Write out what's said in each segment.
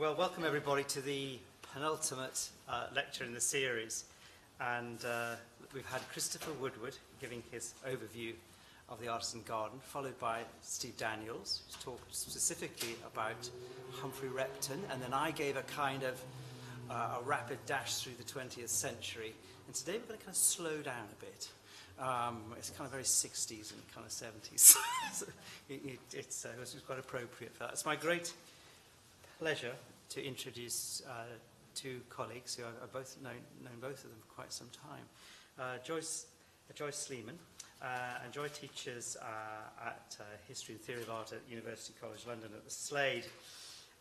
Well, welcome everybody to the penultimate lecture in the series. And we've had Christopher Woodward giving his overview of the Artisan Garden, followed by Steve Daniels, who's talked specifically about Humphrey Repton. And then I gave a kind of a rapid dash through the 20th century. And today we're going to kind of slow down a bit. It's kind of very 60s and kind of 70s. So it's quite appropriate for that. It's my great pleasure to introduce two colleagues who I've both known both of them for quite some time. Joyce Sleeman, and Joy teaches at History and Theory of Art at University College London at the Slade,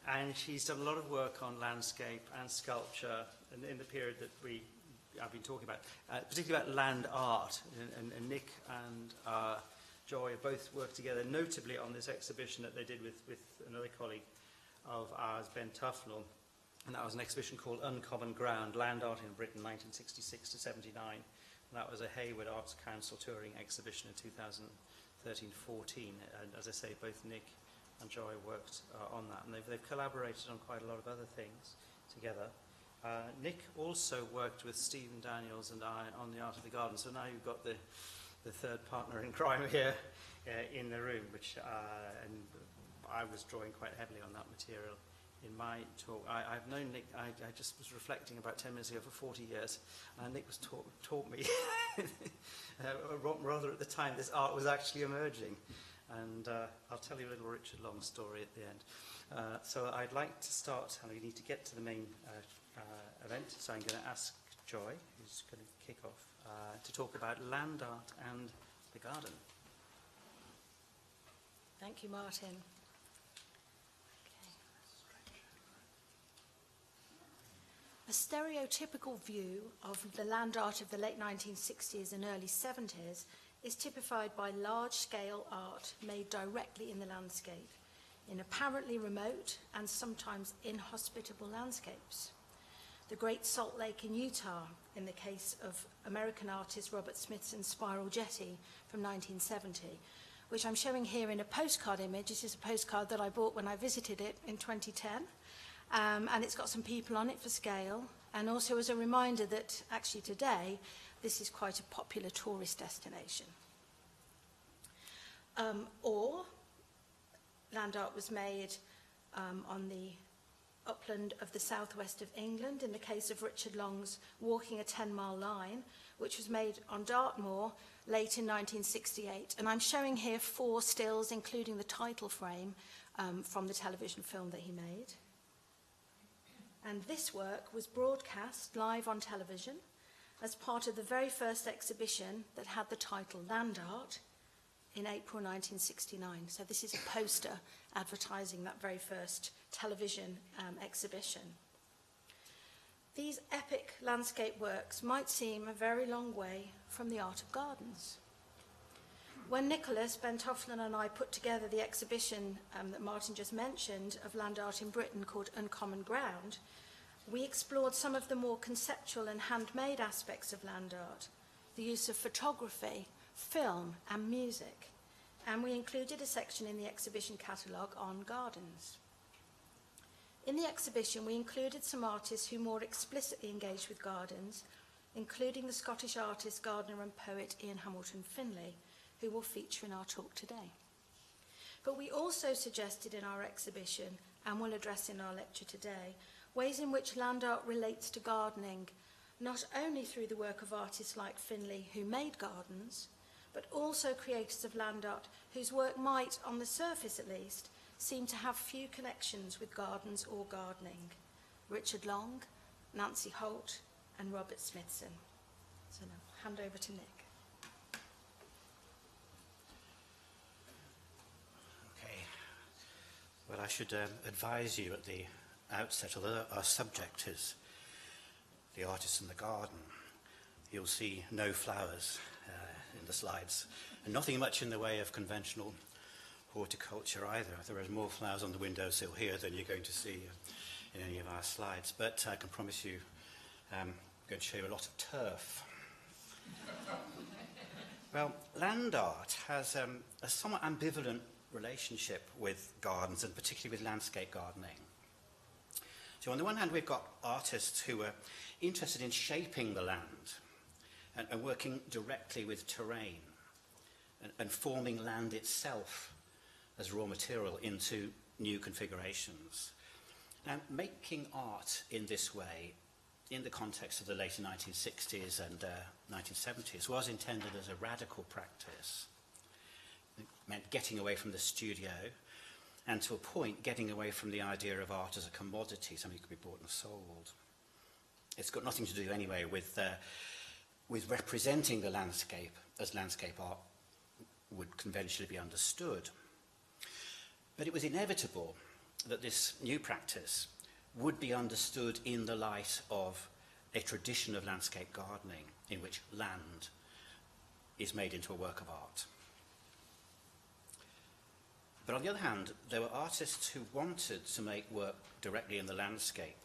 and she's done a lot of work on landscape and sculpture in the period that I've been talking about, particularly about land art. And Nick and Joy both worked together, notably on this exhibition that they did with another colleague of ours, Ben Tufnell, and that was an exhibition called Uncommon Ground, Land Art in Britain, 1966 to 79. And that was a Hayward Arts Council touring exhibition in 2013-14. And as I say, both Nick and Joy worked on that, and they've collaborated on quite a lot of other things together. Nick also worked with Stephen Daniels and I on the Art of the Garden, so now you've got the third partner in crime here in the room, which and I was drawing quite heavily on that material in my talk. I've known Nick, I just was reflecting about 10 minutes ago, for 40 years, and Nick was taught me, rather at the time this art was actually emerging. And I'll tell you a little Richard Long story at the end. So I'd like to start, and we need to get to the main event, so I'm going to ask Joy, who's going to kick off, to talk about land art and the garden. Thank you, Martin. A stereotypical view of the land art of the late 1960s and early 70s is typified by large-scale art made directly in the landscape, in apparently remote and sometimes inhospitable landscapes. The Great Salt Lake in Utah, in the case of American artist Robert Smithson's Spiral Jetty from 1970, which I'm showing here in a postcard image. This is a postcard that I bought when I visited it in 2010. And it's got some people on it for scale, and also as a reminder that actually today this is quite a popular tourist destination. Or land art was made on the upland of the southwest of England, in the case of Richard Long's Walking a 10-Mile Line, which was made on Dartmoor late in 1968. And I'm showing here 4 stills, including the title frame from the television film that he made. And this work was broadcast live on television as part of the very first exhibition that had the title Land Art in April 1969. So this is a poster advertising that very first television exhibition. These epic landscape works might seem a very long way from the art of gardens. When Nicholas, Ben Tufnell and I put together the exhibition that Martin just mentioned of land art in Britain called Uncommon Ground, we explored some of the more conceptual and handmade aspects of land art, the use of photography, film and music, and we included a section in the exhibition catalogue on gardens. In the exhibition we included some artists who more explicitly engaged with gardens, including the Scottish artist, gardener and poet Ian Hamilton Finlay, who will feature in our talk today. But we also suggested in our exhibition, and will address in our lecture today, ways in which land art relates to gardening, not only through the work of artists like Finlay who made gardens, but also creators of land art whose work might, on the surface at least, seem to have few connections with gardens or gardening. Richard Long, Nancy Holt and Robert Smithson. So now, hand over to Nick. Well, I should advise you at the outset, although our subject is the artist in the garden, you'll see no flowers in the slides, and nothing much in the way of conventional horticulture either. There are more flowers on the windowsill here than you're going to see in any of our slides, but I can promise you I'm going to show you a lot of turf. Well, land art has a somewhat ambivalent relationship with gardens, and particularly with landscape gardening. So on the one hand, we've got artists who are interested in shaping the land and working directly with terrain and forming land itself as raw material into new configurations. Now, making art in this way, in the context of the later 1960s and 1970s, was intended as a radical practice. It meant getting away from the studio and, to a point, getting away from the idea of art as a commodity, something that could be bought and sold. It's got nothing to do anyway with representing the landscape as landscape art would conventionally be understood. But it was inevitable that this new practice would be understood in the light of a tradition of landscape gardening in which land is made into a work of art. But on the other hand, there were artists who wanted to make work directly in the landscape,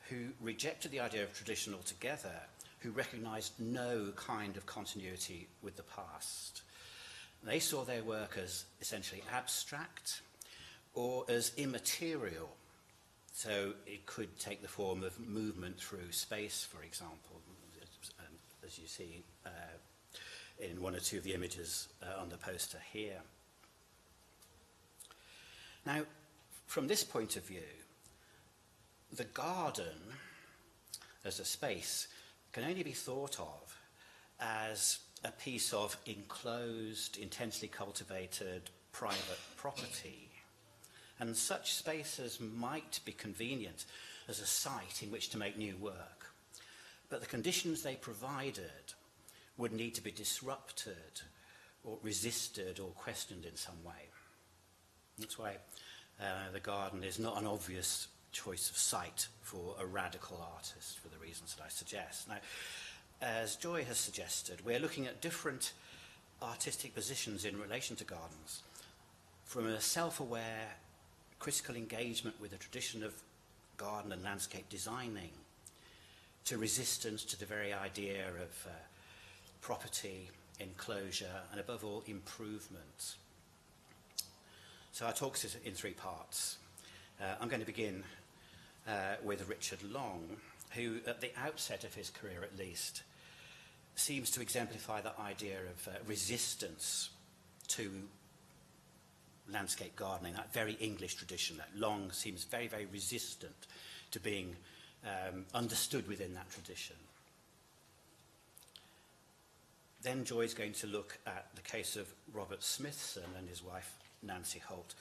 who rejected the idea of tradition altogether, who recognized no kind of continuity with the past. They saw their work as essentially abstract or as immaterial. So it could take the form of movement through space, for example, as you see in one or two of the images on the poster here. Now, from this point of view, the garden as a space can only be thought of as a piece of enclosed, intensely cultivated private property. And such spaces might be convenient as a site in which to make new work. But the conditions they provided would need to be disrupted or resisted or questioned in some way. That's why the garden is not an obvious choice of site for a radical artist, for the reasons that I suggest. Now, as Joy has suggested, we're looking at different artistic positions in relation to gardens, from a self-aware, critical engagement with the tradition of garden and landscape designing, to resistance to the very idea of property, enclosure, and above all, improvement. So our talk is in three parts. I'm going to begin with Richard Long, who at the outset of his career at least seems to exemplify the idea of resistance to landscape gardening, that very English tradition. That Long seems very, very resistant to being understood within that tradition. Then Joy's going to look at the case of Robert Smithson and his wife Nancy Holt,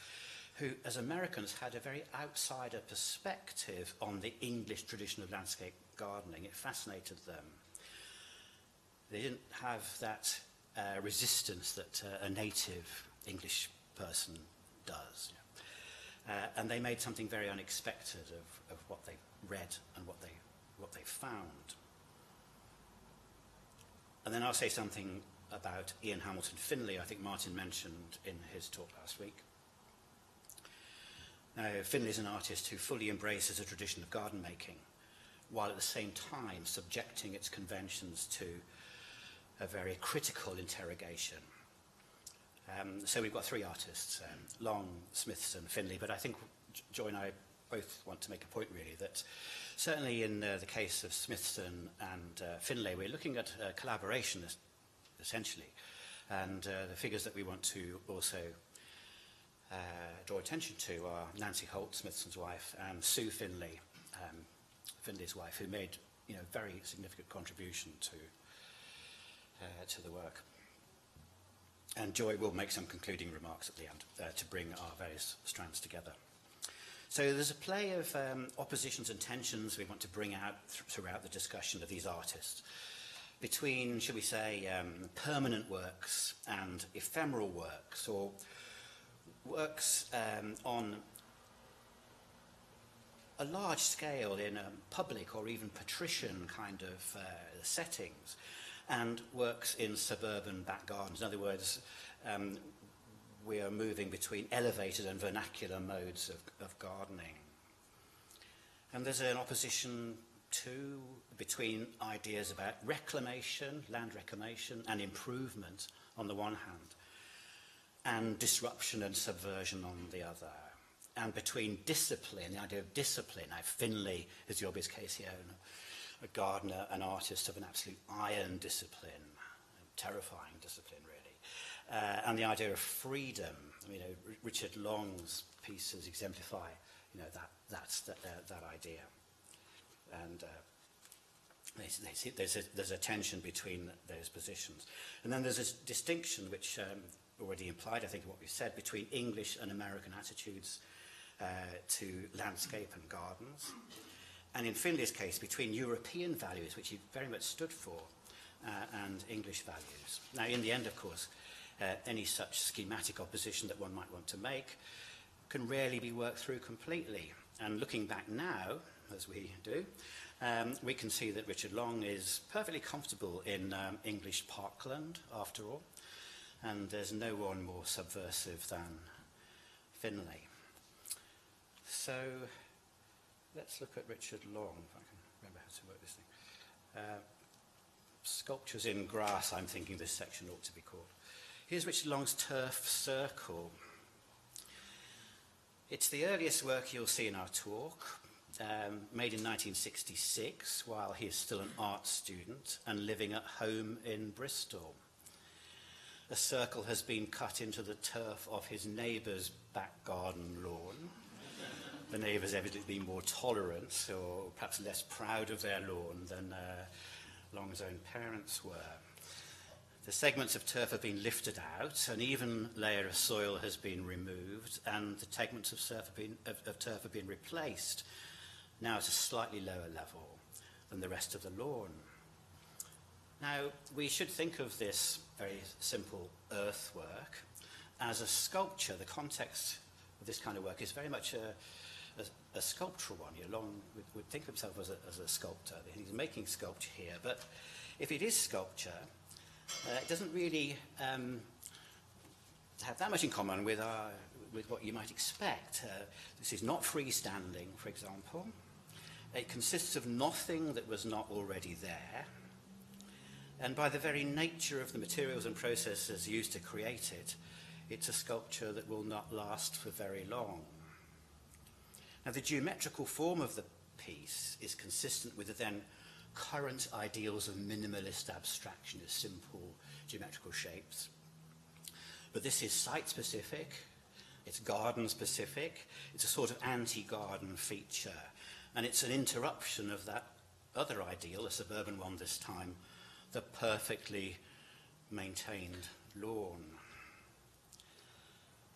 who, as Americans, had a very outsider perspective on the English tradition of landscape gardening. It fascinated them. They didn't have that resistance that a native English person does. And they made something very unexpected of what they read and what they found. And then I'll say something about Ian Hamilton Finlay, I think Martin mentioned in his talk last week. Now, Finlay is an artist who fully embraces a tradition of garden making, while at the same time subjecting its conventions to a very critical interrogation. So we've got three artists, Long, Smithson, Finlay, but I think Joy and I both want to make a point really that certainly in the case of Smithson and Finlay, we're looking at collaboration essentially, and the figures that we want to also draw attention to are Nancy Holt, Smithson's wife, and Sue Finlay, Finlay's wife, who made very significant contribution to the work. And Joy will make some concluding remarks at the end to bring our various strands together. So there's a play of oppositions and tensions we want to bring out throughout the discussion of these artists between, shall we say, permanent works and ephemeral works, or works on a large scale in public or even patrician kind of settings, and works in suburban back gardens. In other words, we are moving between elevated and vernacular modes of gardening. And there's an opposition too between ideas about reclamation, land reclamation, and improvement on the one hand, and disruption and subversion on the other. and between discipline, the idea of discipline. Now, Finlay is the obvious case here, a gardener, an artist of an absolute iron discipline, a terrifying discipline, really. And the idea of freedom. Richard Long's pieces exemplify, that idea. And there's a tension between those positions. And then there's a distinction which already implied, I think, in what we've said, between English and American attitudes to landscape and gardens. And in Finlay's case, between European values, which he very much stood for, and English values. Now, in the end, of course, any such schematic opposition that one might want to make can rarely be worked through completely. And looking back now, as we do, we can see that Richard Long is perfectly comfortable in English parkland, after all, and there's no one more subversive than Finlay. So let's look at Richard Long, if I can remember how to work this thing. Sculptures in Grass, I'm thinking this section ought to be called. Here's Richard Long's Turf Circle. It's the earliest work you'll see in our talk, made in 1966 while he is still an art student and living at home in Bristol. A circle has been cut into the turf of his neighbour's back garden lawn. The neighbours evidently been more tolerant or perhaps less proud of their lawn than Long's own parents were. The segments of turf have been lifted out, an even layer of soil has been removed, and the segments of turf have been replaced, now at a slightly lower level than the rest of the lawn. Now, we should think of this very simple earthwork as a sculpture. The context of this kind of work is very much a sculptural one. Long would think of himself as a sculptor. He's making sculpture here, but if it is sculpture, it doesn't really have that much in common with what you might expect. This is not freestanding, for example. It consists of nothing that was not already there. And by the very nature of the materials and processes used to create it, it's a sculpture that will not last for very long. Now, the geometrical form of the piece is consistent with the then current ideals of minimalist abstraction, as simple geometrical shapes. But this is site-specific, it's garden-specific, it's a sort of anti-garden feature, and it's an interruption of that other ideal, a suburban one this time, the perfectly maintained lawn.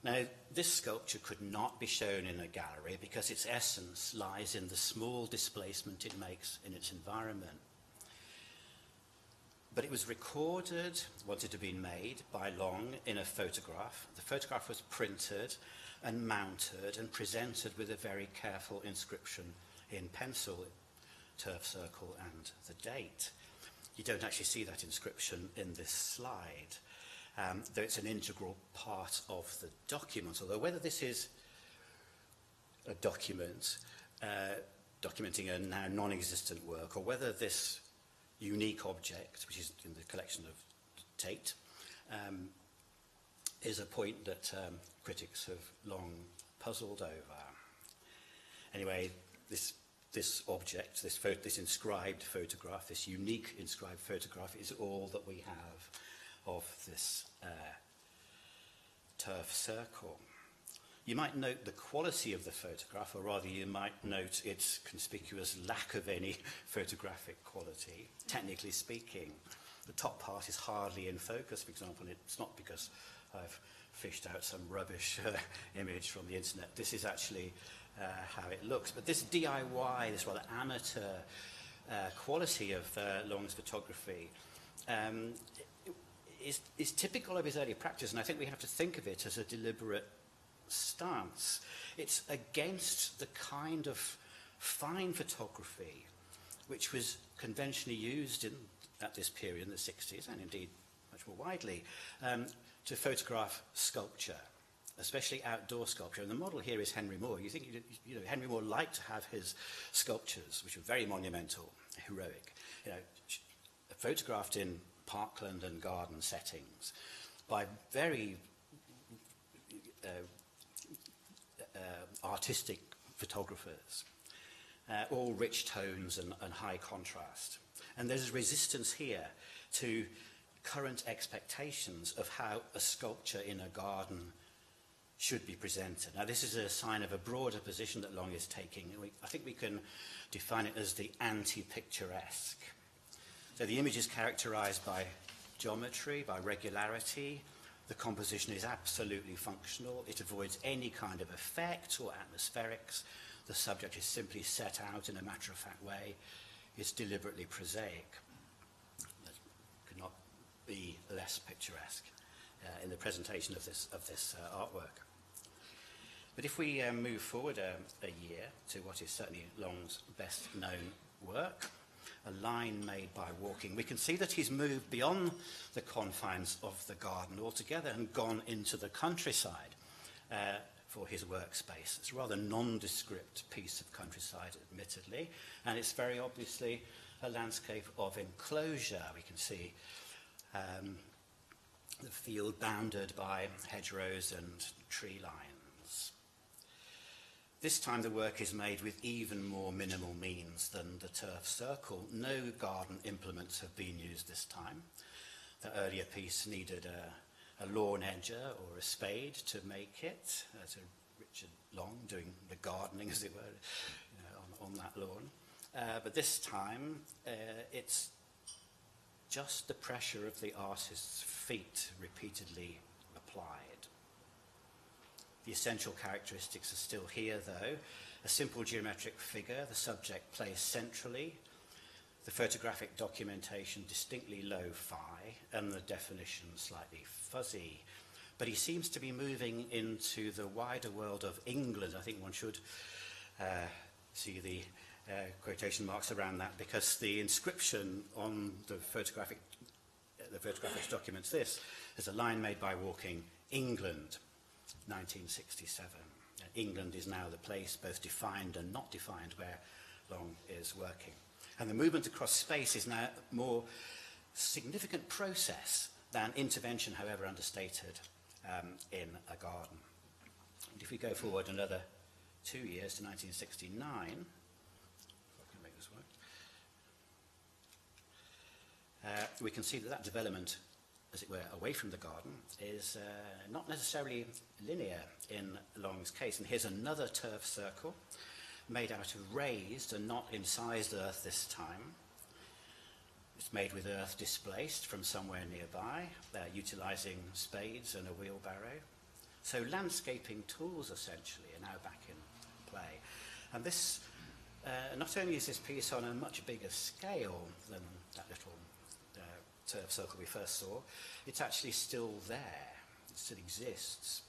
Now, this sculpture could not be shown in a gallery because its essence lies in the small displacement it makes in its environment. But it was recorded, once it had been made, by Long in a photograph. The photograph was printed and mounted and presented with a very careful inscription in pencil, Turf Circle and the date. You don't actually see that inscription in this slide, though it's an integral part of the document. Although whether this is a document documenting a now non-existent work, or whether this unique object, which is in the collection of Tate, is a point that critics have long puzzled over. Anyway, this object, this inscribed photograph, this unique inscribed photograph, is all that we have of this Turf Circle. You might note the quality of the photograph, or rather you might note its conspicuous lack of any photographic quality, technically speaking. The top part is hardly in focus, for example. It's not because I've fished out some rubbish image from the internet. This is actually how it looks. But this DIY, this rather amateur quality of Long's photography is typical of his early practice, and I think we have to think of it as a deliberate stance. It's against the kind of fine photography which was conventionally used at this period in the 60s, and indeed much more widely, to photograph sculpture, especially outdoor sculpture. And the model here is Henry Moore. You think, Henry Moore liked to have his sculptures, which were very monumental, heroic, photographed in parkland and garden settings by very artistic photographers, all rich tones and high contrast. And there's a resistance here to current expectations of how a sculpture in a garden should be presented. Now, this is a sign of a broader position that Long is taking. I think we can define it as the anti-picturesque. So the image is characterized by geometry, by regularity. The composition is absolutely functional. It avoids any kind of effect or atmospherics. The subject is simply set out in a matter-of-fact way. It's deliberately prosaic. That could not be less picturesque in the presentation of this artwork. But if we move forward a year to what is certainly Long's best-known work, A Line Made by Walking, we can see that he's moved beyond the confines of the garden altogether and gone into the countryside for his workspace. It's a rather nondescript piece of countryside, admittedly, and it's very obviously a landscape of enclosure. We can see the field bounded by hedgerows and tree lines. This time the work is made with even more minimal means than the turf circle. No garden implements have been used this time. The earlier piece needed a lawn edger or a spade to make it. So Richard Long doing the gardening, as it were, on that lawn. But this time it's just the pressure of the artist's feet repeatedly applied. The essential characteristics are still here, though. A simple geometric figure, the subject placed centrally, the photographic documentation distinctly lo-fi, and the definition slightly fuzzy. But he seems to be moving into the wider world of England. I think one should see the quotation marks around that, because the inscription on the photographic documents this is A Line Made by Walking, England, 1967. England is now the place, both defined and not defined, where Long is working. And the movement across space is now a more significant process than intervention, however understated, in a garden. And if we go forward another 2 years to 1969, if I can make this work, we can see that development, as it were, away from the garden is not necessarily linear in Long's case. And here's another turf circle made out of raised and not incised earth this time. It's made with earth displaced from somewhere nearby, utilising spades and a wheelbarrow. So landscaping tools, essentially, are now back in play. And this, not only is this piece on a much bigger scale than that little turf circle we first saw, it's actually still there. It still exists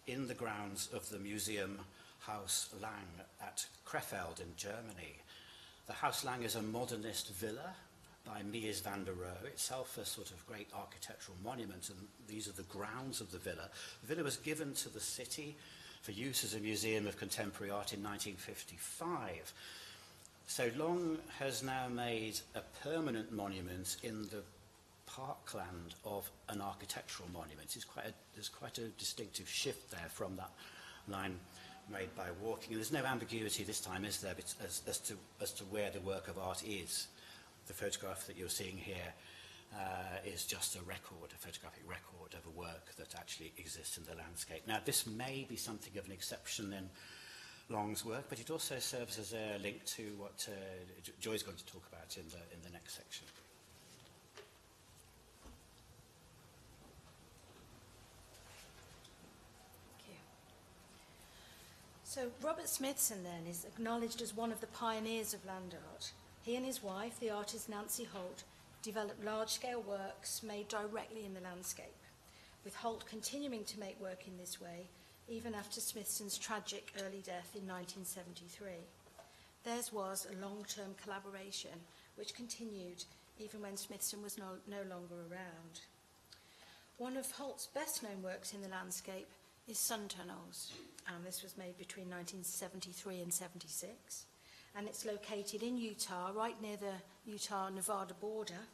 in the grounds of the Museum Haus Lang at Krefeld in Germany. The Haus Lang is a modernist villa by Mies van der Rohe, itself a sort of great architectural monument, and these are the grounds of the villa. The villa was given to the city for use as a museum of contemporary art in 1955. So Long has now made a permanent monument in the parkland of an architectural monument. There's quite a distinctive shift there from that Line Made by Walking. And there's no ambiguity this time, is there, as to where the work of art is. The photograph that you're seeing here is just a photographic record of a work that actually exists in the landscape. Now, this may be something of an exception in Long's work, but it also serves as a link to what Joy's going to talk about in the next section. So Robert Smithson then is acknowledged as one of the pioneers of land art. He and his wife, the artist Nancy Holt, developed large-scale works made directly in the landscape, with Holt continuing to make work in this way even after Smithson's tragic early death in 1973. Theirs was a long-term collaboration which continued even when Smithson was no longer around. One of Holt's best-known works in the landscape is Sun Tunnels, and this was made between 1973 and 76, and it's located in Utah, right near the Utah-Nevada border,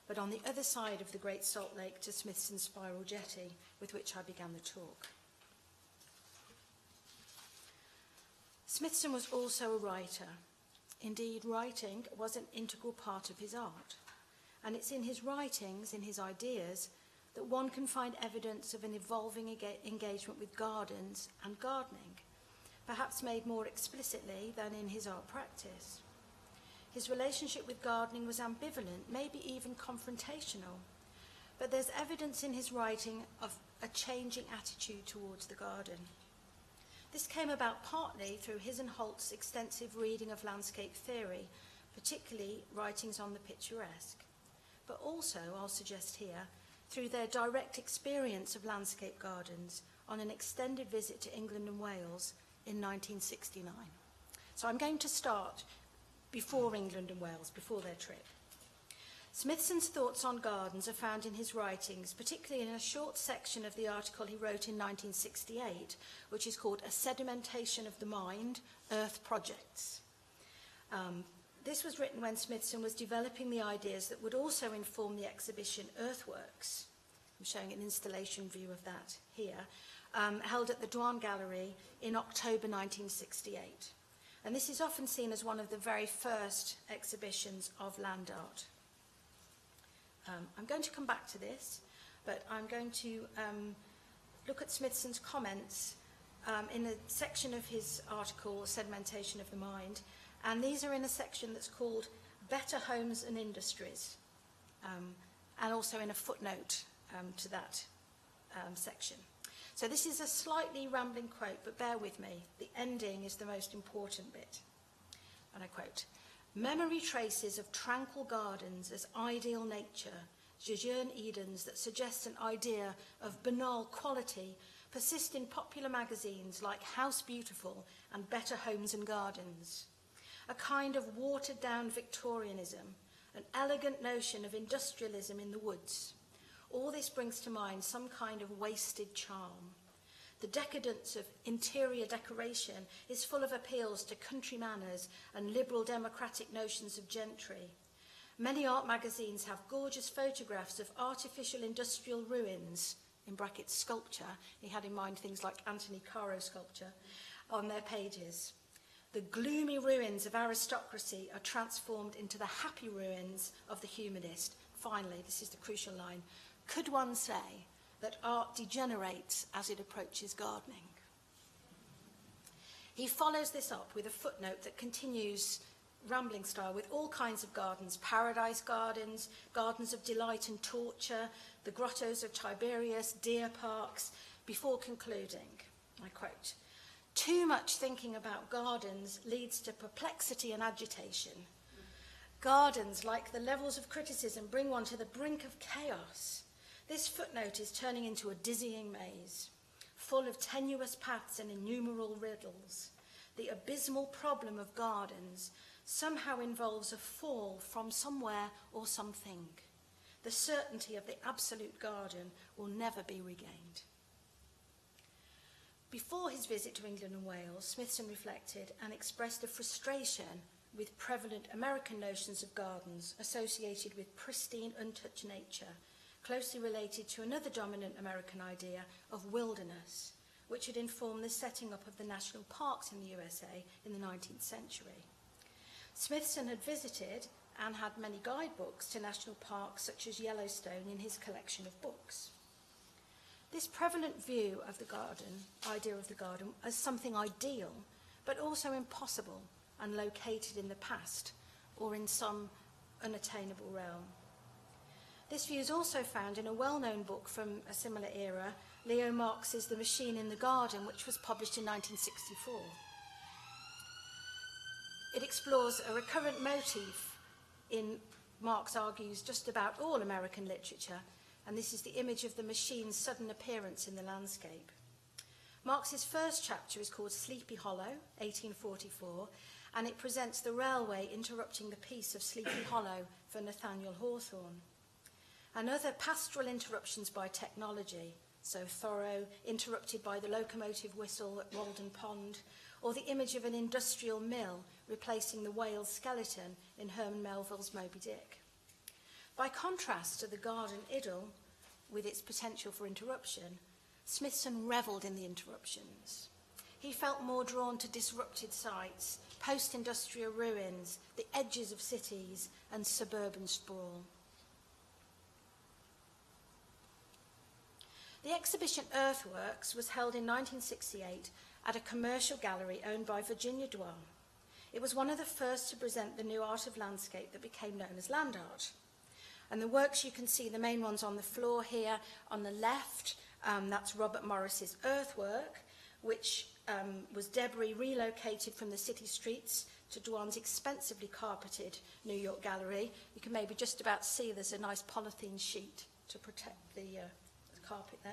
but on the other side of the Great Salt Lake to Smithson's Spiral Jetty, with which I began the talk. Smithson was also a writer. Indeed, writing was an integral part of his art. And it's in his writings, in his ideas, that one can find evidence of an evolving engagement with gardens and gardening, perhaps made more explicitly than in his art practice. His relationship with gardening was ambivalent, maybe even confrontational, but there's evidence in his writing of a changing attitude towards the garden. This came about partly through his and Holt's extensive reading of landscape theory, particularly writings on the picturesque, but also, I'll suggest here, through their direct experience of landscape gardens on an extended visit to England and Wales in 1969. So I'm going to start before England and Wales, before their trip. Smithson's thoughts on gardens are found in his writings, particularly in a short section of the article he wrote in 1968, which is called A Sedimentation of the Mind, Earth Projects. This was written when Smithson was developing the ideas that would also inform the exhibition Earthworks. I'm showing an installation view of that here, held at the Dwan Gallery in October 1968. And this is often seen as one of the very first exhibitions of land art. I'm going to come back to this, but I'm going to look at Smithson's comments in a section of his article, Sedimentation of the Mind, and these are in a section that's called Better Homes and Industries, and also in a footnote to that section. So this is a slightly rambling quote, but bear with me. The ending is the most important bit. And I quote, "Memory traces of tranquil gardens as ideal nature, jejune Edens that suggest an idea of banal quality persist in popular magazines like House Beautiful and Better Homes and Gardens. A kind of watered-down Victorianism, an elegant notion of industrialism in the woods. All this brings to mind some kind of wasted charm. The decadence of interior decoration is full of appeals to country manners and liberal democratic notions of gentry. Many art magazines have gorgeous photographs of artificial industrial ruins, in brackets sculpture, he had in mind things like Anthony Caro sculpture, on their pages. The gloomy ruins of aristocracy are transformed into the happy ruins of the humanist." Finally, this is the crucial line, "Could one say that art degenerates as it approaches gardening?" He follows this up with a footnote that continues rambling style with all kinds of gardens, paradise gardens, gardens of delight and torture, the grottos of Tiberius, deer parks, before concluding, I quote, "Too much thinking about gardens leads to perplexity and agitation. Gardens, like the levels of criticism, bring one to the brink of chaos. This footnote is turning into a dizzying maze, full of tenuous paths and innumerable riddles. The abysmal problem of gardens somehow involves a fall from somewhere or something. The certainty of the absolute garden will never be regained." Before his visit to England and Wales, Smithson reflected and expressed a frustration with prevalent American notions of gardens associated with pristine, untouched nature, closely related to another dominant American idea of wilderness, which had informed the setting up of the national parks in the USA in the 19th century. Smithson had visited and had many guidebooks to national parks such as Yellowstone in his collection of books. This prevalent view of the garden, idea of the garden, as something ideal, but also impossible and located in the past or in some unattainable realm. This view is also found in a well-known book from a similar era, Leo Marx's The Machine in the Garden, which was published in 1964. It explores a recurrent motif in, Marx argues, just about all American literature, and this is the image of the machine's sudden appearance in the landscape. Marx's first chapter is called Sleepy Hollow, 1844, and it presents the railway interrupting the peace of Sleepy Hollow for Nathaniel Hawthorne. And other pastoral interruptions by technology, so Thoreau interrupted by the locomotive whistle at Walden Pond, or the image of an industrial mill replacing the whale skeleton in Herman Melville's Moby Dick. By contrast to the garden idyll, with its potential for interruption, Smithson revelled in the interruptions. he felt more drawn to disrupted sites, post-industrial ruins, the edges of cities, and suburban sprawl. The exhibition Earthworks was held in 1968 at a commercial gallery owned by Virginia Dwyer. It was one of the first to present the new art of landscape that became known as land art. And the works you can see, the main ones on the floor here, on the left, that's Robert Morris's Earthwork, which was debris relocated from the city streets to Dwan's expensively carpeted New York gallery. You can maybe just about see there's a nice polythene sheet to protect the carpet there.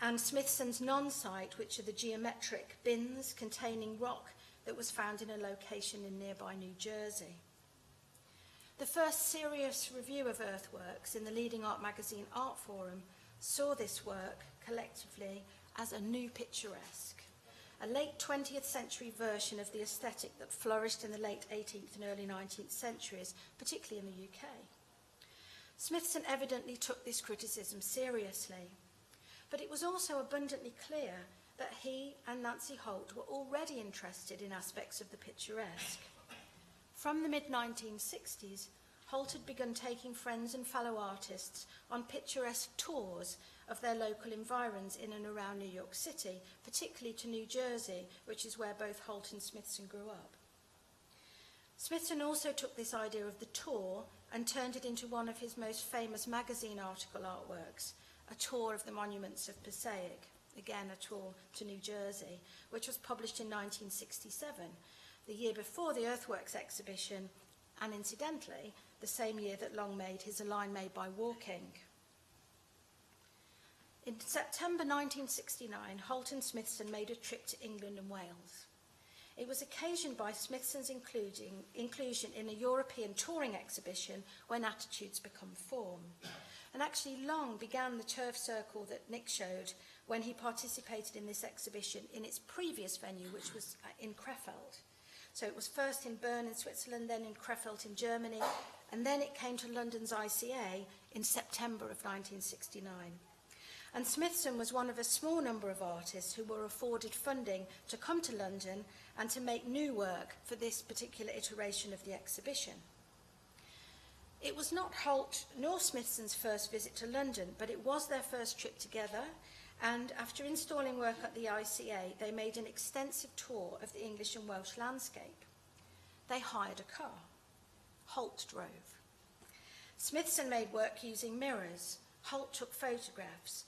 And Smithson's non-site, which are the geometric bins containing rock that was found in a location in nearby New Jersey. The first serious review of Earthworks in the leading art magazine Art Forum saw this work collectively as a new picturesque, a late 20th century version of the aesthetic that flourished in the late 18th and early 19th centuries, particularly in the UK. Smithson evidently took this criticism seriously, but it was also abundantly clear that he and Nancy Holt were already interested in aspects of the picturesque. From the mid-1960s, Holt had begun taking friends and fellow artists on picturesque tours of their local environs in and around New York City, particularly to New Jersey, which is where both Holt and Smithson grew up. Smithson also took this idea of the tour and turned it into one of his most famous magazine article artworks, a tour of the monuments of Passaic, again a tour to New Jersey, which was published in 1967, the year before the Earthworks exhibition, and incidentally, the same year that Long made his A Line Made by Walking. In September 1969, Holt and Smithson made a trip to England and Wales. It was occasioned by Smithson's inclusion in a European touring exhibition, When Attitudes Become Form. And actually Long began the turf circle that Nick showed when he participated in this exhibition in its previous venue, which was in Krefeld. So it was first in Bern in Switzerland, then in Krefeld in Germany, and then it came to London's ICA in September of 1969. And Smithson was one of a small number of artists who were afforded funding to come to London and to make new work for this particular iteration of the exhibition. It was not Holt nor Smithson's first visit to London, but it was their first trip together, and after installing work at the ICA, they made an extensive tour of the English and Welsh landscape. They hired a car. Holt drove. Smithson made work using mirrors. Holt took photographs,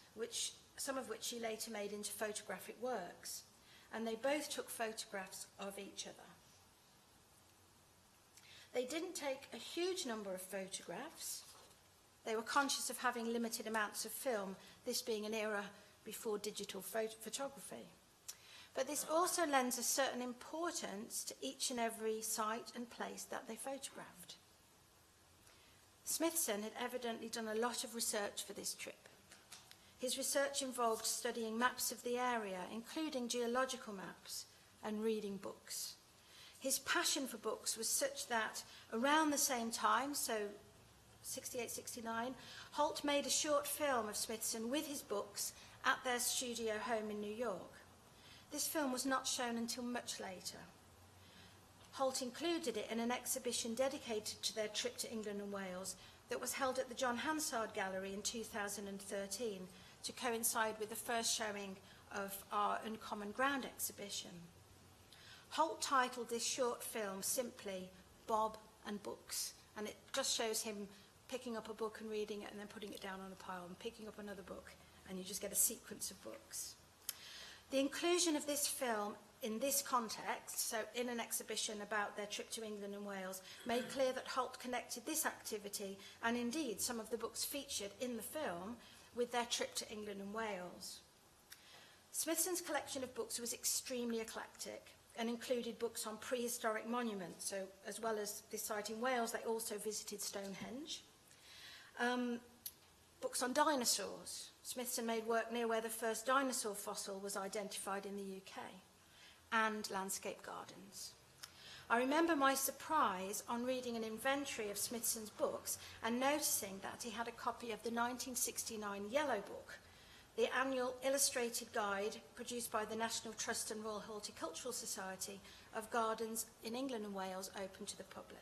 some of which he later made into photographic works, and they both took photographs of each other. They didn't take a huge number of photographs. They were conscious of having limited amounts of film, this being an era before digital photography. But this also lends a certain importance to each and every site and place that they photographed. Smithson had evidently done a lot of research for this trip. His research involved studying maps of the area, including geological maps, and reading books. His passion for books was such that around the same time, so 68, 69, Holt made a short film of Smithson with his books at their studio home in New York. This film was not shown until much later. Holt included it in an exhibition dedicated to their trip to England and Wales that was held at the John Hansard Gallery in 2013 to coincide with the first showing of our Uncommon Ground exhibition. Holt titled this short film simply Bob and Books, and it just shows him picking up a book and reading it and then putting it down on a pile and picking up another book, and you just get a sequence of books. The inclusion of this film in this context, so in an exhibition about their trip to England and Wales, made clear that Holt connected this activity, and indeed some of the books featured in the film, with their trip to England and Wales. Smithson's collection of books was extremely eclectic and included books on prehistoric monuments, so as well as this site in Wales, they also visited Stonehenge. Books on dinosaurs. Smithson made work near where the first dinosaur fossil was identified in the UK, and landscape gardens. I remember my surprise on reading an inventory of Smithson's books and noticing that he had a copy of the 1969 Yellow Book, the annual illustrated guide produced by the National Trust and Royal Horticultural Society of gardens in England and Wales open to the public.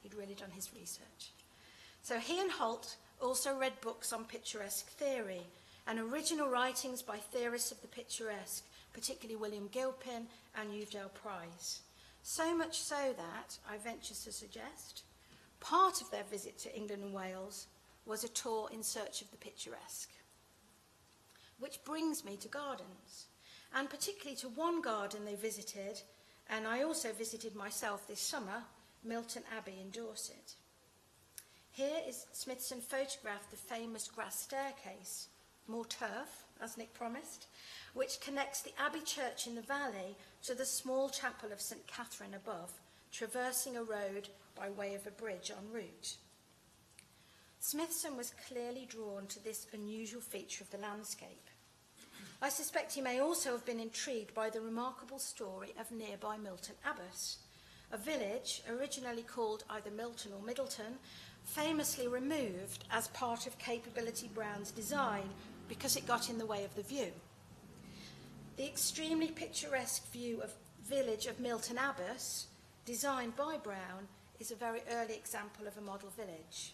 He'd really done his research. So he and Holt also read books on picturesque theory and original writings by theorists of the picturesque, particularly William Gilpin and Uvedale Price. So much so that, I venture to suggest, part of their visit to England and Wales was a tour in search of the picturesque. Which brings me to gardens, and particularly to one garden they visited, and I also visited myself this summer, Milton Abbey in Dorset. Here is Smithson photographed the famous grass staircase, more turf, as Nick promised, which connects the Abbey church in the valley to the small chapel of St Catherine above, traversing a road by way of a bridge en route. Smithson was clearly drawn to this unusual feature of the landscape. I suspect he may also have been intrigued by the remarkable story of nearby Milton Abbas, a village originally called either Milton or Middleton, famously removed as part of Capability Brown's design because it got in the way of the view. The extremely picturesque view of village of Milton Abbas, designed by Brown, is a very early example of a model village.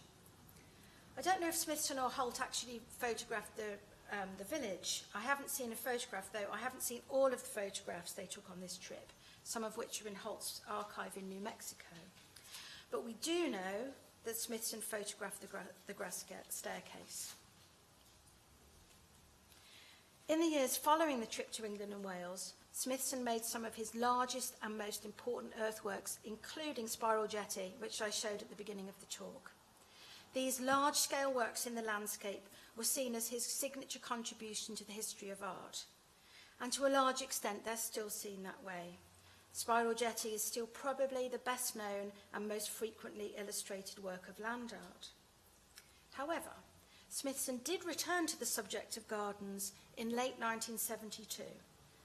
I don't know if Smithson or Holt actually photographed the village. I haven't seen a photograph, though. I haven't seen all of the photographs they took on this trip, some of which are in Holt's archive in New Mexico. But we do know that Smithson photographed the grass staircase. In the years following the trip to England and Wales, Smithson made some of his largest and most important earthworks, including Spiral Jetty, which I showed at the beginning of the talk. These large-scale works in the landscape were seen as his signature contribution to the history of art. And to a large extent, they're still seen that way. Spiral Jetty is still probably the best known and most frequently illustrated work of land art. However, Smithson did return to the subject of gardens in late 1972,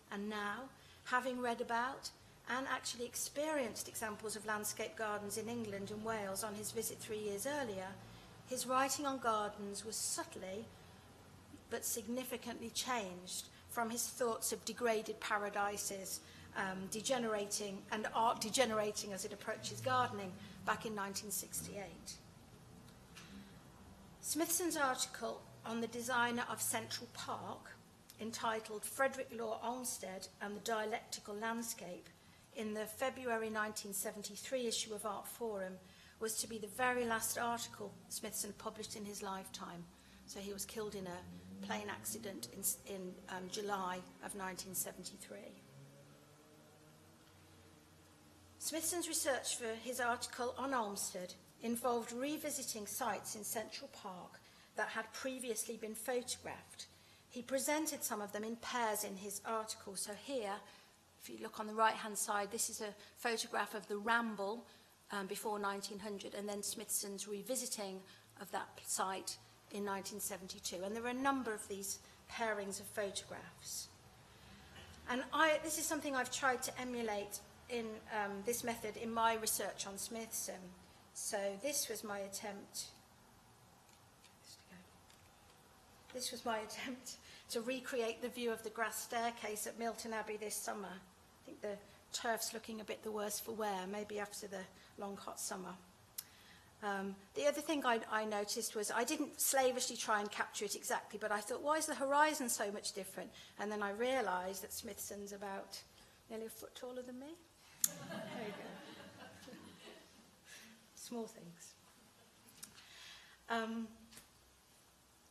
and now, having read about and actually experienced examples of landscape gardens in England and Wales on his visit 3 years earlier, his writing on gardens was subtly but significantly changed from his thoughts of degraded paradises, degenerating, and art degenerating as it approaches gardening back in 1968. Smithson's article on the designer of Central Park, entitled Frederick Law Olmsted and the Dialectical Landscape, in the February 1973 issue of Art Forum, was to be the very last article Smithson published in his lifetime. So he was killed in a plane accident in July of 1973. Smithson's research for his article on Olmsted involved revisiting sites in Central Park that had previously been photographed. He presented some of them in pairs in his article. So here, if you look on the right-hand side, this is a photograph of the Ramble before 1900, and then Smithson's revisiting of that site in 1972. And there are a number of these pairings of photographs. And this is something I've tried to emulate in this method in my research on Smithson. So this was my attempt. This was my attempt to recreate the view of the grass staircase at Milton Abbey this summer. I think the turf's looking a bit the worse for wear, maybe after the long hot summer. The other thing I noticed was I didn't slavishly try and capture it exactly, but I thought, why is the horizon so much different? And then I realised that Smithson's about nearly a foot taller than me. There you go. Small things.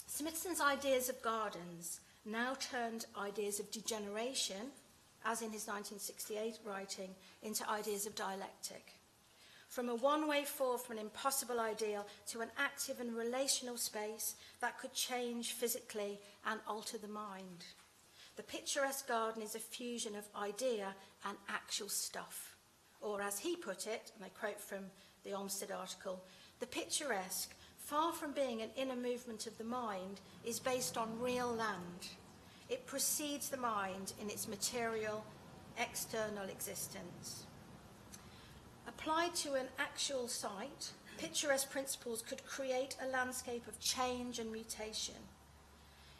Smithson's ideas of gardens now turned ideas of degeneration, as in his 1968 writing, into ideas of dialectic. From a one-way fall from an impossible ideal to an active and relational space that could change physically and alter the mind. The picturesque garden is a fusion of idea and actual stuff. Or as he put it, and I quote from the Olmsted article, the picturesque, far from being an inner movement of the mind, is based on real land. It precedes the mind in its material, external existence. Applied to an actual site, picturesque principles could create a landscape of change and mutation.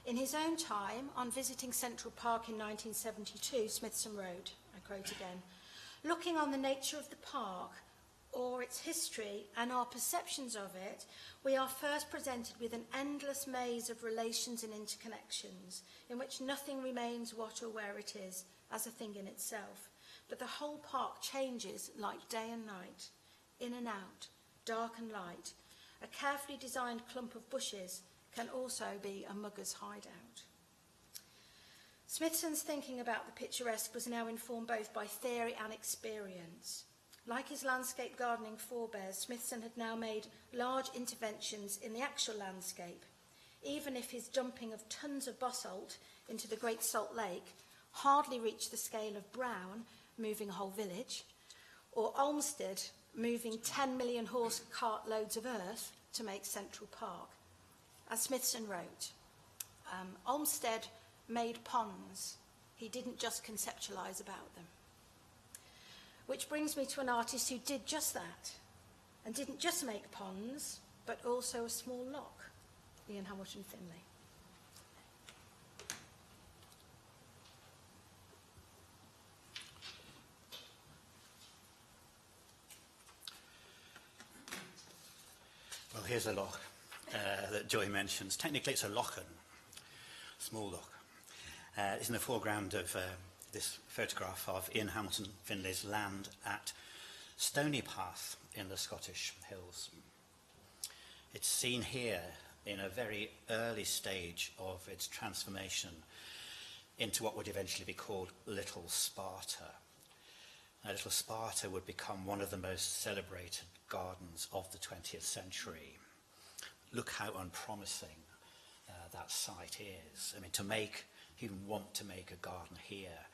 In his own time, on visiting Central Park in 1972, Smithson wrote, I quote again, "Looking on the nature of the park, or its history and our perceptions of it, we are first presented with an endless maze of relations and interconnections, in which nothing remains what or where it is, as a thing in itself, but the whole park changes like day and night, in and out, dark and light. A carefully designed clump of bushes can also be a mugger's hideout." Smithson's thinking about the picturesque was now informed both by theory and experience. Like his landscape gardening forebears, Smithson had now made large interventions in the actual landscape, even if his dumping of tons of basalt into the Great Salt Lake hardly reached the scale of Brown moving a whole village, or Olmsted moving 10 million horse cart loads of earth to make Central Park. As Smithson wrote, Olmsted made ponds. He didn't just conceptualise about them. Which brings me to an artist who did just that, and didn't just make ponds, but also a small loch, Ian Hamilton Finlay. Well, here's a loch that Joy mentions. Technically, it's a lochen, small loch. It's in the foreground of this photograph of Ian Hamilton Finlay's land at Stonypath in the Scottish Hills. It's seen here in a very early stage of its transformation into what would eventually be called Little Sparta. Now, Little Sparta would become one of the most celebrated gardens of the 20th century. Look how unpromising that site is. I mean, even want to make a garden here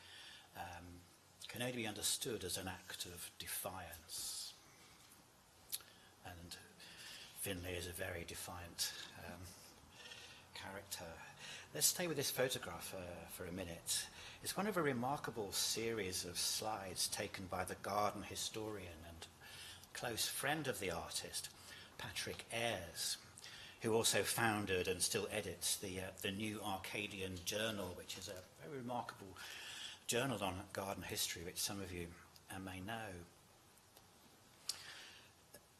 can only be understood as an act of defiance. And Finlay is a very defiant character. Let's stay with this photograph for a minute. It's one of a remarkable series of slides taken by the garden historian and close friend of the artist, Patrick Ayres, who also founded and still edits the New Arcadian Journal, which is a very remarkable journal on garden history, which some of you may know.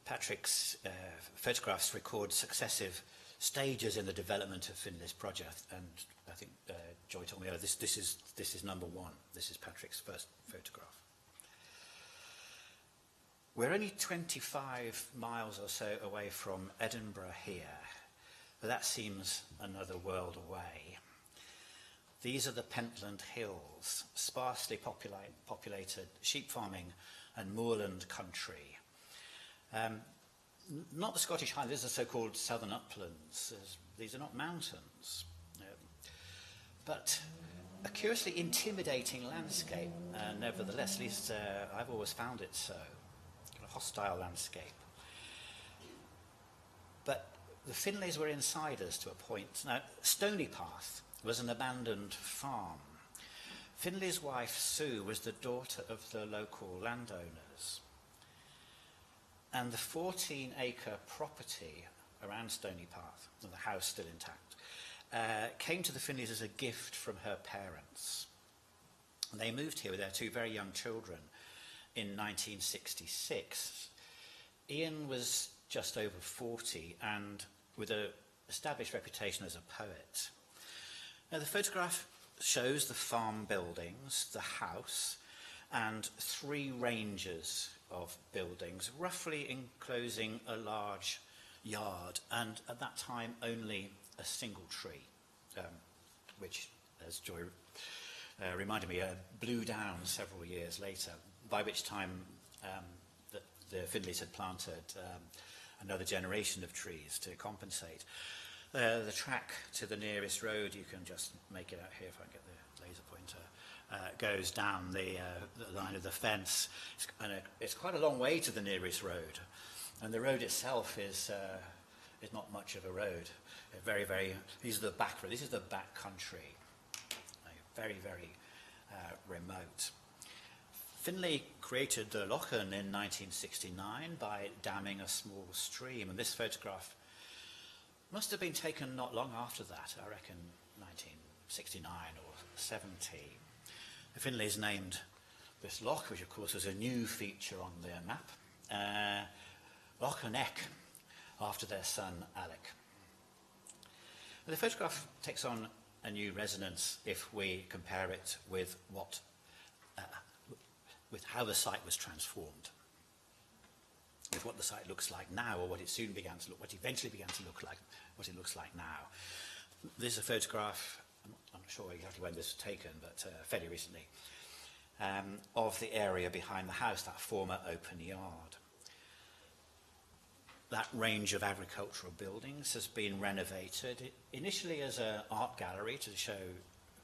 Patrick's photographs record successive stages in the development of Finlay's project, and I think Joy told me, this is number one. This is Patrick's first photograph. We're only 25 miles or so away from Edinburgh here, but that seems another world away. These are the Pentland Hills, sparsely populated sheep farming and moorland country. Not the Scottish Highlands, these are so-called southern uplands. These are not mountains, but a curiously intimidating landscape, nevertheless, at least I've always found it so. A hostile landscape. But the Finlays were insiders to a point. Now, Stonypath was an abandoned farm. Finlay's wife, Sue, was the daughter of the local landowners. And the 14-acre property around Stonypath, and the house still intact, came to the Finlays as a gift from her parents. And they moved here with their two very young children in 1966. Ian was just over 40 and with an established reputation as a poet. Now, the photograph shows the farm buildings, the house, and three ranges of buildings, roughly enclosing a large yard, and at that time only a single tree, which, as Joy reminded me, blew down several years later, by which time the Finlays had planted another generation of trees to compensate. The track to the nearest road, you can just make it out here if I can get the laser pointer, goes down the line of the fence. It's quite a long way to the nearest road, and the road itself is not much of a road. These are the back roads. This is the back country, very, very remote. Finlay created the Lochen in 1969 by damming a small stream, and this photograph must have been taken not long after that, I reckon 1969 or 70. The Finlays named this loch, which of course was a new feature on their map, Loch an Eck, after their son Alec. And the photograph takes on a new resonance if we compare it with how the site was transformed, with what the site looks like now, or what it eventually began to look like, what it looks like now. This is a photograph, I'm not sure exactly when this was taken, but fairly recently, of the area behind the house, that former open yard. That range of agricultural buildings has been renovated, initially as an art gallery to show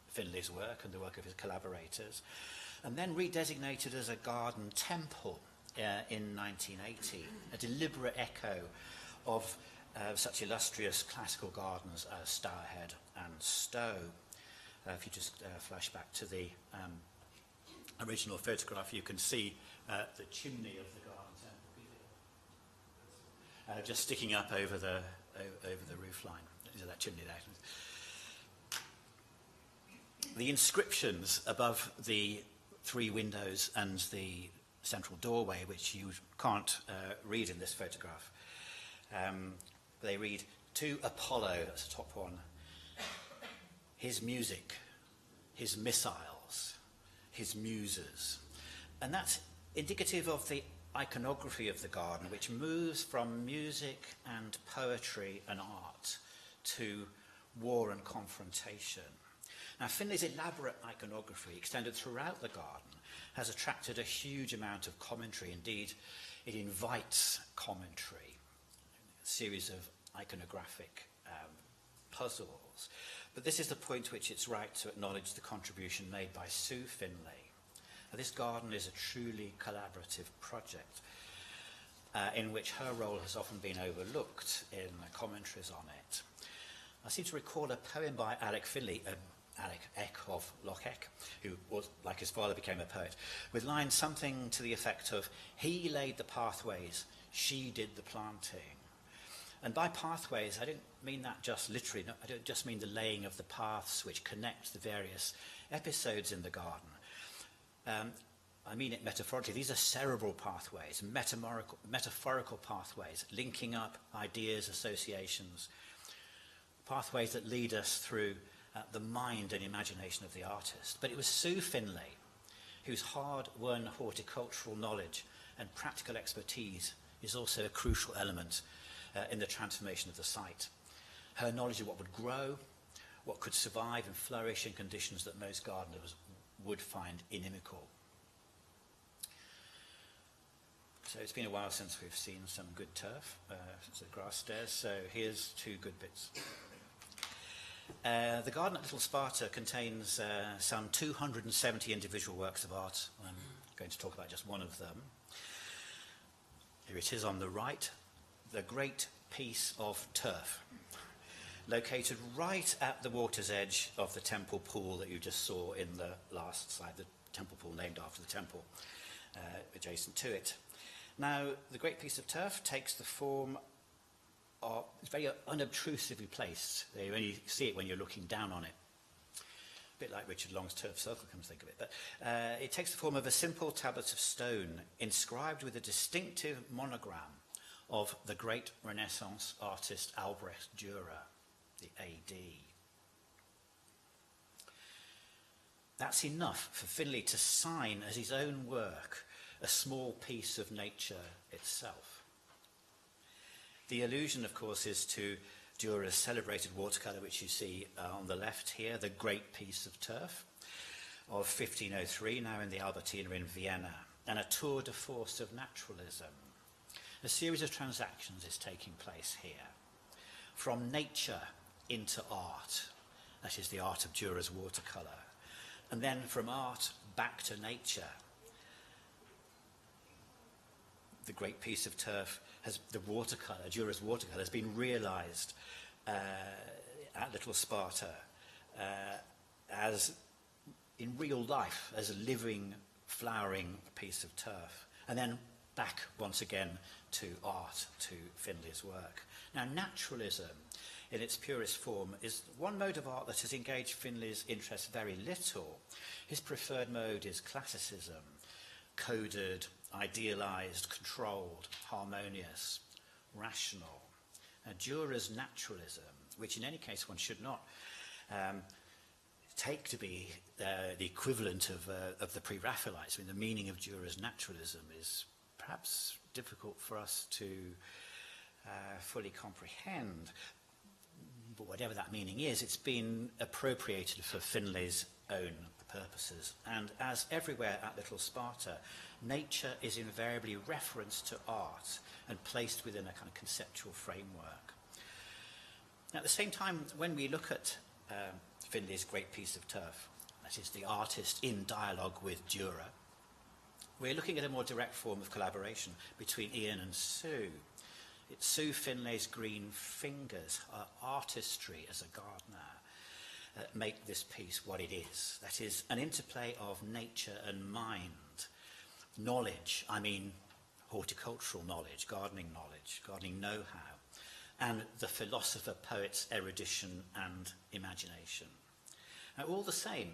Finlay's work and the work of his collaborators, and then redesignated as a garden temple in 1980, a deliberate echo of such illustrious classical gardens as Stourhead and Stowe. If you just flash back to the original photograph, you can see the chimney of the garden temple, just sticking up over the roof line. Is that chimney there? The inscriptions above the three windows and the central doorway, which you can't read in this photograph, they read, "To Apollo," that's the top one, "his music, his missiles, his muses." And that's indicative of the iconography of the garden, which moves from music and poetry and art to war and confrontation. Now, Finlay's elaborate iconography, extended throughout the garden, has attracted a huge amount of commentary. Indeed, it invites commentary, a series of iconographic puzzles. But this is the point at which it's right to acknowledge the contribution made by Sue Finlay. Now, this garden is a truly collaborative project in which her role has often been overlooked in the commentaries on it. I seem to recall a poem by Alec Finlay, Alec Eck of Loch Eck, who was, like his father, became a poet, with lines something to the effect of, "He laid the pathways, she did the planting." And by pathways, I don't mean that just literally. No, I don't just mean the laying of the paths which connect the various episodes in the garden. I mean it metaphorically. These are cerebral pathways, metaphorical pathways, linking up ideas, associations, pathways that lead us through the mind and imagination of the artist. But it was Sue Finlay, whose hard-won horticultural knowledge and practical expertise is also a crucial element in the transformation of the site. Her knowledge of what would grow, what could survive and flourish in conditions that most gardeners would find inimical. So it's been a while since we've seen some good turf, since the grass stairs, so here's two good bits. The garden at Little Sparta contains some 270 individual works of art. I'm going to talk about just one of them. Here it is on the right, the great piece of turf, located right at the water's edge of the temple pool that you just saw in the last slide, the temple pool named after the temple adjacent to it. Now, the great piece of turf takes the form of, it's very unobtrusively placed. You only see it when you're looking down on it. A bit like Richard Long's turf circle, come to think of it. But it takes the form of a simple tablet of stone inscribed with a distinctive monogram of the great Renaissance artist Albrecht Dürer, the AD. That's enough for Finlay to sign as his own work a small piece of nature itself. The allusion, of course, is to Dürer's celebrated watercolour, which you see on the left here, the great piece of turf of 1503, now in the Albertina in Vienna, and a tour de force of naturalism. A series of transactions is taking place here. From nature into art, that is the art of Dürer's watercolour, and then from art back to nature. The great piece of turf has the watercolour, Dürer's watercolour, has been realised at Little Sparta as in real life, as a living, flowering piece of turf. And then back once again to art, to Finlay's work. Now, naturalism, in its purest form, is one mode of art that has engaged Finlay's interest very little. His preferred mode is classicism, coded, idealized, controlled, harmonious, rational. Dürer's naturalism, which in any case one should not take to be the equivalent of the Pre-Raphaelites. I mean, the meaning of Dürer's naturalism is perhaps difficult for us to fully comprehend. But whatever that meaning is, it's been appropriated for Finlay's own purposes. And as everywhere at Little Sparta, nature is invariably referenced to art and placed within a kind of conceptual framework. Now, at the same time, when we look at Finlay's great piece of turf, that is the artist in dialogue with Dürer, we're looking at a more direct form of collaboration between Ian and Sue. It's Sue Finlay's green fingers, her artistry as a gardener, that make this piece what it is. That is, an interplay of nature and mind. Knowledge, I mean horticultural knowledge, gardening know-how, and the philosopher-poet's erudition and imagination. Now, all the same,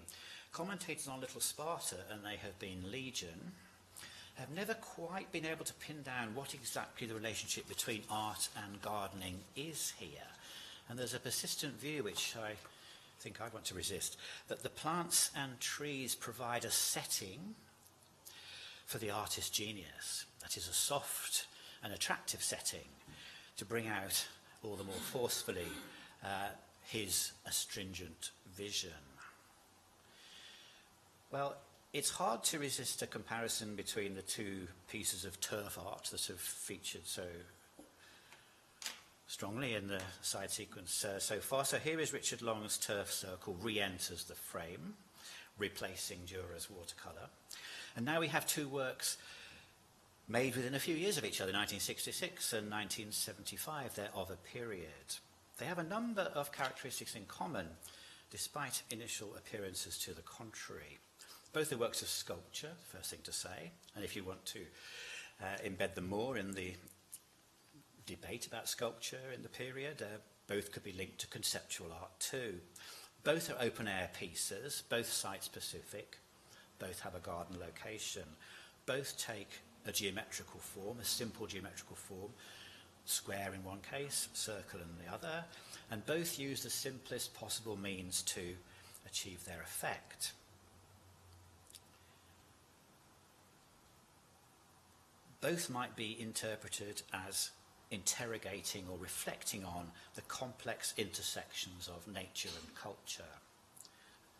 commentators on Little Sparta, and they have been legion, have never quite been able to pin down what exactly the relationship between art and gardening is here. And there's a persistent view, which I think I want to resist, that the plants and trees provide a setting for the artist's genius. That is a soft and attractive setting to bring out all the more forcefully his astringent vision. Well, it's hard to resist a comparison between the two pieces of turf art that have featured so strongly in the side sequence so far. So here is Richard Long's turf circle re-enters the frame, replacing Dürer's watercolour. And now we have two works made within a few years of each other, 1966 and 1975. They're of a period. They have a number of characteristics in common, despite initial appearances to the contrary. Both are works of sculpture, first thing to say, and if you want to embed them more in the debate about sculpture in the period, both could be linked to conceptual art too. Both are open-air pieces, both site-specific, both have a garden location, both take a geometrical form, a simple geometrical form, square in one case, circle in the other, and both use the simplest possible means to achieve their effect. Both might be interpreted as interrogating or reflecting on the complex intersections of nature and culture.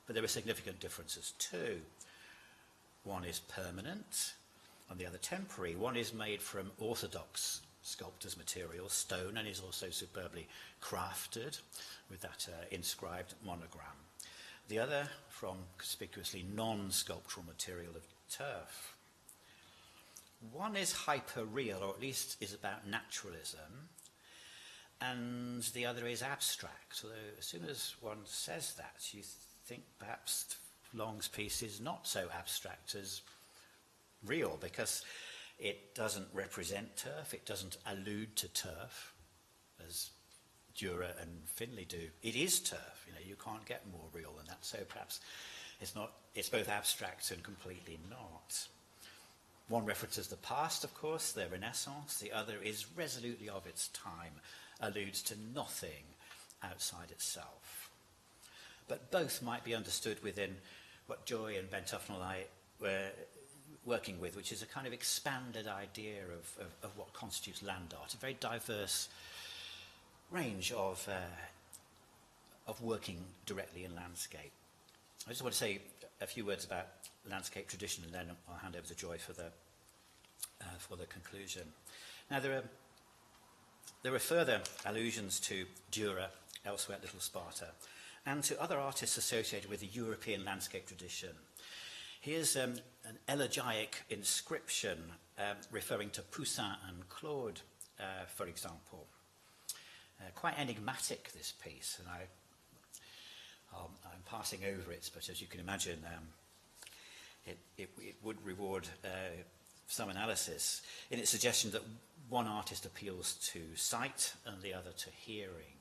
But there are significant differences too. One is permanent and the other temporary. One is made from orthodox sculptor's material, stone, and is also superbly crafted with that inscribed monogram. The other from conspicuously non-sculptural material of turf. One is hyper-real, or at least is about naturalism, and the other is abstract. Although as soon as one says that, you think perhaps Long's piece is not so abstract as real, because it doesn't represent turf, it doesn't allude to turf, as Dürer and Finlay do. It is turf, you know, you can't get more real than that, so perhaps it's both abstract and completely not. One references the past, of course, the Renaissance. The other is resolutely of its time, alludes to nothing outside itself. But both might be understood within what Joy and Ben Tufnell and I were working with, which is a kind of expanded idea of what constitutes land art, a very diverse range of working directly in landscape. I just want to say a few words about landscape tradition, and then I'll hand over to Joy for the conclusion. Now, there are further allusions to Dürer elsewhere at Little Sparta, and to other artists associated with the European landscape tradition. Here's an elegiac inscription referring to Poussin and Claude, for example. Quite enigmatic, this piece, and I'm passing over it, but as you can imagine, it would reward some analysis in its suggestion that one artist appeals to sight and the other to hearing.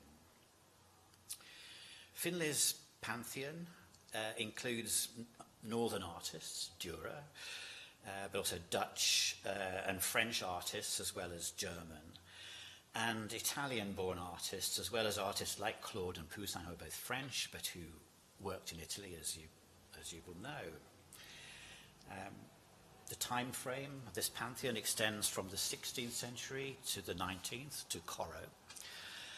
Finlay's pantheon includes northern artists, Dürer, but also Dutch and French artists as well as German, and Italian-born artists as well as artists like Claude and Poussin, who are both French but who worked in Italy, as you will know. The time frame of this pantheon extends from the 16th century to the 19th, to Corot.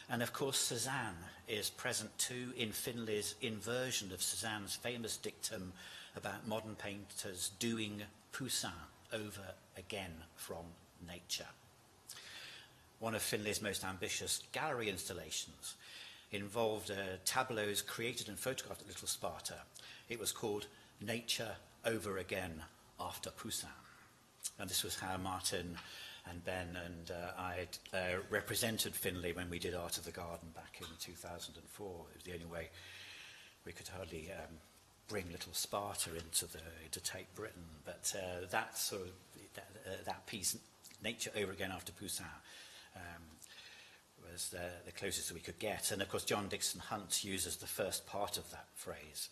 And of course, Cézanne is present too in Finlay's inversion of Cézanne's famous dictum about modern painters doing Poussin over again from nature. One of Finlay's most ambitious gallery installations involved tableaus created and photographed at Little Sparta. It was called Nature Over Again After Poussin. And this was how Martin and Ben and I represented Finlay when we did Art of the Garden back in 2004. It was the only way we could hardly bring Little Sparta into Tate Britain. But that piece, Nature Over Again After Poussin, was the closest we could get. And of course, John Dixon Hunt uses the first part of that phrase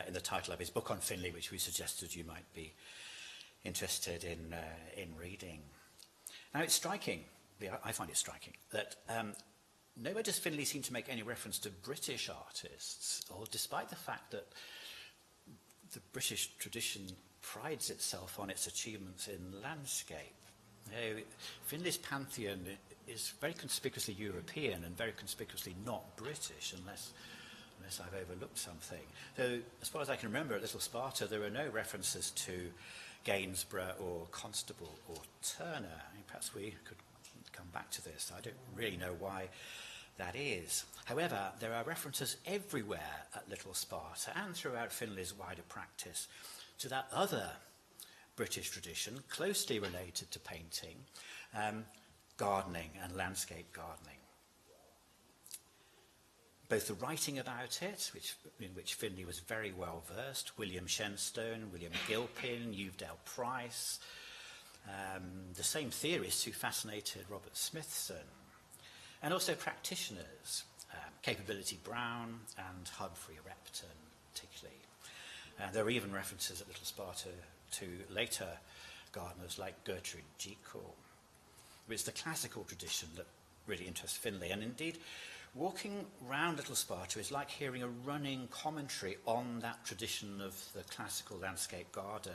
in the title of his book on Finlay, which we suggested you might be interested in reading. Now, it's striking, I find it striking, that nowhere does Finlay seem to make any reference to British artists, or despite the fact that the British tradition prides itself on its achievements in landscape. Finlay's pantheon is very conspicuously European and very conspicuously not British, unless I've overlooked something. So, as far as I can remember, at Little Sparta, there are no references to Gainsborough or Constable or Turner. I mean, perhaps we could come back to this. I don't really know why that is. However, there are references everywhere at Little Sparta and throughout Finlay's wider practice to that other British tradition closely related to painting, gardening and landscape gardening. Both the writing about it, in which Finlay was very well versed, William Shenstone, William Gilpin, Uvedale Price, the same theorists who fascinated Robert Smithson, and also practitioners, Capability Brown and Humphrey Repton, particularly. There are even references at Little Sparta to later gardeners like Gertrude Jekyll. It's the classical tradition that really interests Finlay, and indeed, walking round Little Sparta is like hearing a running commentary on that tradition of the classical landscape garden.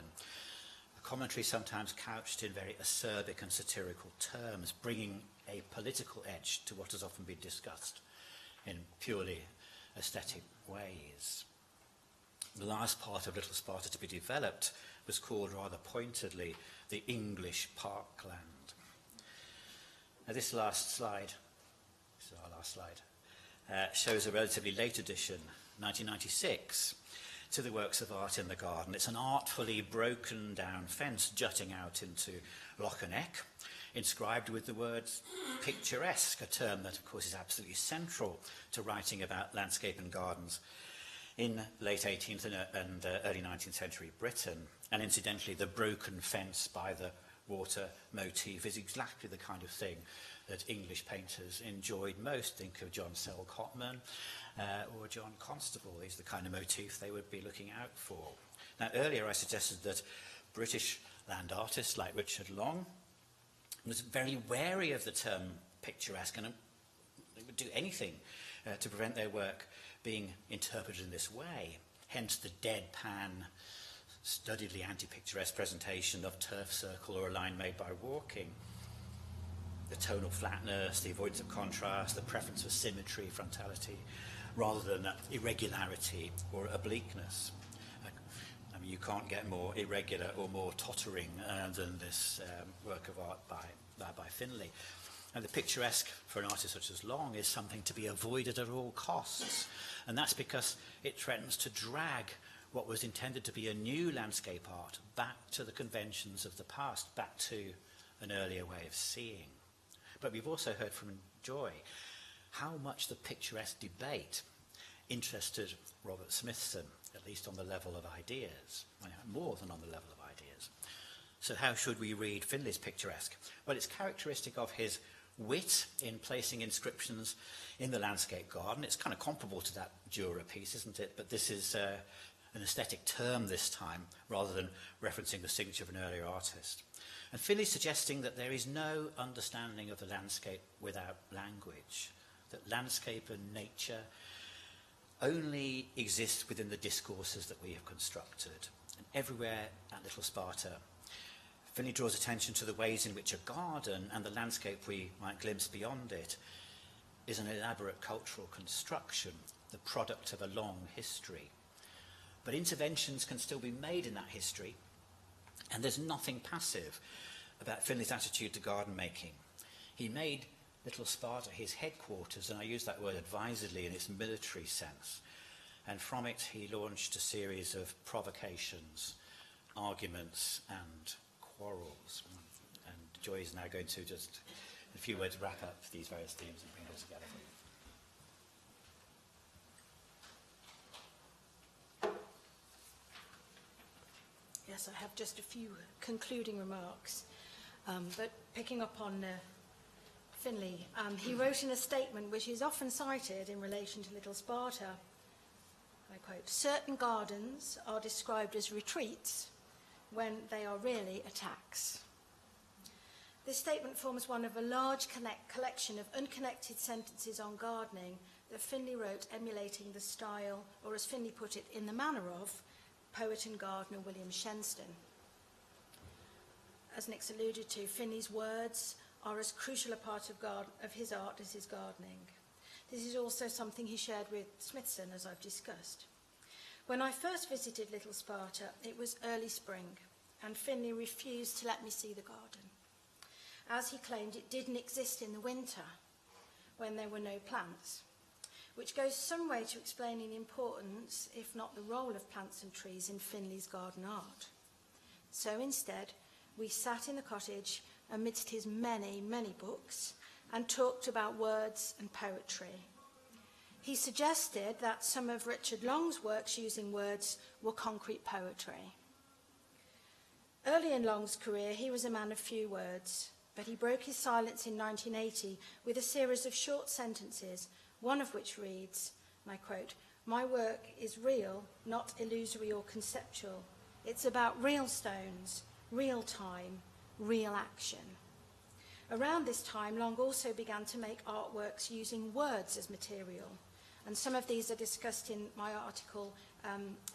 A commentary sometimes couched in very acerbic and satirical terms, bringing a political edge to what has often been discussed in purely aesthetic ways. The last part of Little Sparta to be developed was called rather pointedly the English Parkland. Now this last slide, this is our last slide, shows a relatively late addition, 1996, to the works of art in the garden. It's an artfully broken down fence jutting out into Loch Neck, inscribed with the words picturesque, a term that of course is absolutely central to writing about landscape and gardens in late 18th and early 19th century Britain. And incidentally, the broken fence by the water motif is exactly the kind of thing that English painters enjoyed most. Think of John Sell Cotman or John Constable. These are the kind of motif they would be looking out for. Now, earlier I suggested that British land artists like Richard Long was very wary of the term picturesque, and they would do anything to prevent their work being interpreted in this way. Hence the deadpan, studiedly anti-picturesque presentation of turf circle or a line made by walking. The tonal flatness, the avoidance of contrast, the preference for symmetry, frontality, rather than irregularity or obliqueness. I mean, you can't get more irregular or more tottering than this work of art by Finlay. And the picturesque for an artist such as Long is something to be avoided at all costs. And that's because it threatens to drag what was intended to be a new landscape art back to the conventions of the past, back to an earlier way of seeing. But we've also heard from Joy how much the picturesque debate interested Robert Smithson, at least on the level of ideas, more than on the level of ideas. So how should we read Finlay's picturesque? Well, it's characteristic of his wit in placing inscriptions in the landscape garden. It's kind of comparable to that Dürer piece, isn't it? But this is an aesthetic term this time, rather than referencing the signature of an earlier artist. And Finlay's suggesting that there is no understanding of the landscape without language, that landscape and nature only exist within the discourses that we have constructed. And everywhere at Little Sparta, Finlay draws attention to the ways in which a garden and the landscape we might glimpse beyond it is an elaborate cultural construction, the product of a long history. But interventions can still be made in that history, and there's nothing passive about Finlay's attitude to garden making. He made Little Sparta his headquarters, and I use that word advisedly in its military sense. And from it he launched a series of provocations, arguments and quarrels. And Joy is now going to just, in a few words, wrap up these various themes and bring them together for you. Yes, I have just a few concluding remarks. But picking up on Finlay, he wrote in a statement which is often cited in relation to Little Sparta, I quote, "Certain gardens are described as retreats when they are really attacks." This statement forms one of a large collection of unconnected sentences on gardening that Finlay wrote emulating the style, or as Finlay put it, in the manner of poet and gardener William Shenstone. As Nick's alluded to, Finlay's words are as crucial a part of his art as his gardening. This is also something he shared with Smithson, as I've discussed. When I first visited Little Sparta, it was early spring, and Finlay refused to let me see the garden, as he claimed it didn't exist in the winter, when there were no plants, which goes some way to explaining the importance, if not the role, of plants and trees in Finlay's garden art. So instead, we sat in the cottage amidst his many, many books and talked about words and poetry. He suggested that some of Richard Long's works using words were concrete poetry. Early in Long's career, he was a man of few words, but he broke his silence in 1980 with a series of short sentences, one of which reads, and I quote, "My work is real, not illusory or conceptual. It's about real stones, real time, real action." Around this time, Long also began to make artworks using words as material, and some of these are discussed in my article,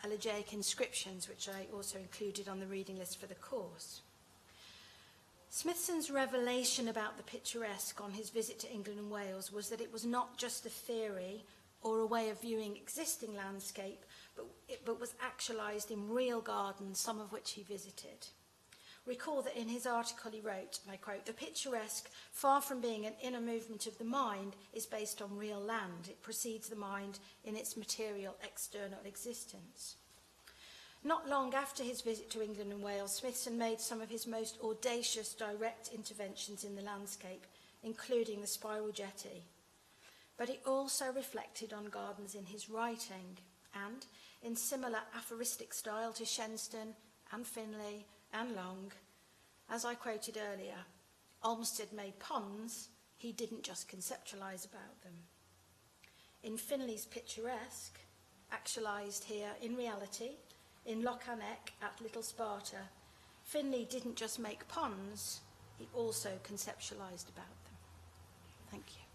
Elegiac Inscriptions, which I also included on the reading list for the course. Smithson's revelation about the picturesque on his visit to England and Wales was that it was not just a theory or a way of viewing existing landscape, but was actualised in real gardens, some of which he visited. Recall that in his article he wrote, and I quote, "The picturesque, far from being an inner movement of the mind, is based on real land. It precedes the mind in its material external existence." Not long after his visit to England and Wales, Smithson made some of his most audacious direct interventions in the landscape, including the spiral jetty. But he also reflected on gardens in his writing, and, in similar aphoristic style to Shenstone and Finlay and Long, as I quoted earlier, Olmsted made ponds, he didn't just conceptualise about them. In Finlay's picturesque, actualised here in reality, in Lochanek at Little Sparta, Finlay didn't just make ponds, he also conceptualised about them. Thank you.